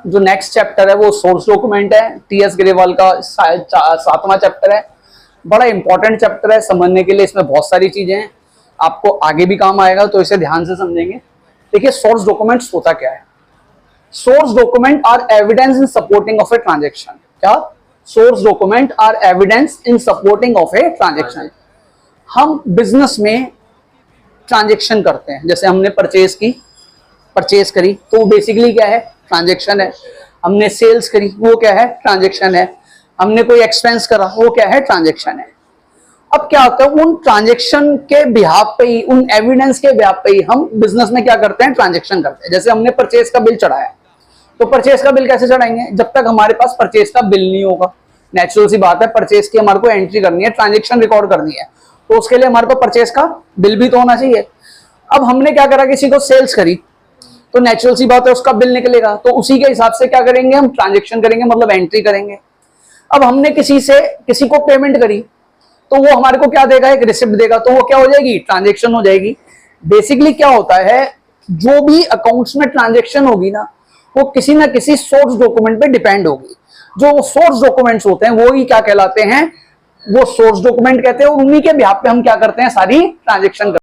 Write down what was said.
जो next chapter है वो सोर्स डॉक्यूमेंट है, टीएस ग्रेवाल का 7वां चैप्टर है। बड़ा इंपॉर्टेंट चैप्टर है समझने के लिए, इसमें बहुत सारी चीजें हैं, आपको आगे भी काम आएगा, तो इसे ध्यान से समझेंगे। देखिए सोर्स डॉक्यूमेंट्स होता क्या है। Source document are evidence in supporting of a transaction. क्या? Source document are evidence in supporting of a transaction. हम बिजनेस में ट्रांजेक्शन करते हैं, जैसे हमने परचेज करी तो बेसिकली क्या है? ट्रांजेक्शन है। हमने सेल्स करी, वो क्या है? ट्रांजेक्शन है। हमने कोई एक्सपेंस करा, वो क्या है? ट्रांजेक्शन है। अब क्या होता है, उन ट्रांजेक्शन के बिहाफ पे ही, उन एविडेंस के बिहाफ पे ही हम बिजनेस में क्या करते हैं? ट्रांजेक्शन करते हैं। जैसे हमने परचेज का बिल चढ़ाया, तो परचेज का बिल कैसे चढ़ाएंगे? जब तक हमारे पास परचेज का बिल नहीं होगा। नेचुरल सी बात है, परचेज की हमारे को एंट्री करनी है, ट्रांजेक्शन रिकॉर्ड करनी है, तो उसके लिए हमारे को परचेज का बिल भी तो होना चाहिए। अब हमने क्या करा, किसी को सेल्स करी, तो नेचुरल सी बात है उसका बिल निकलेगा, तो उसी के हिसाब से क्या करेंगे? हम ट्रांजेक्शन करेंगे, मतलब एंट्री करेंगे। अब हमने किसी को पेमेंट करी, तो वो हमारे को क्या देगा? एक रिसिप्ट देगा, तो वो क्या हो जाएगी? ट्रांजेक्शन हो जाएगी। बेसिकली क्या होता है, जो भी अकाउंट्स में ट्रांजेक्शन होगी ना, वो किसी ना किसी सोर्स डॉक्यूमेंट पे डिपेंड होगी। जो सोर्स डॉक्यूमेंट्स होते हैं वो ही क्या कहलाते हैं? वो सोर्स डॉक्यूमेंट कहते हैं, और उन्हीं के बिहाफ पे हम क्या करते हैं? सारी ट्रांजेक्शन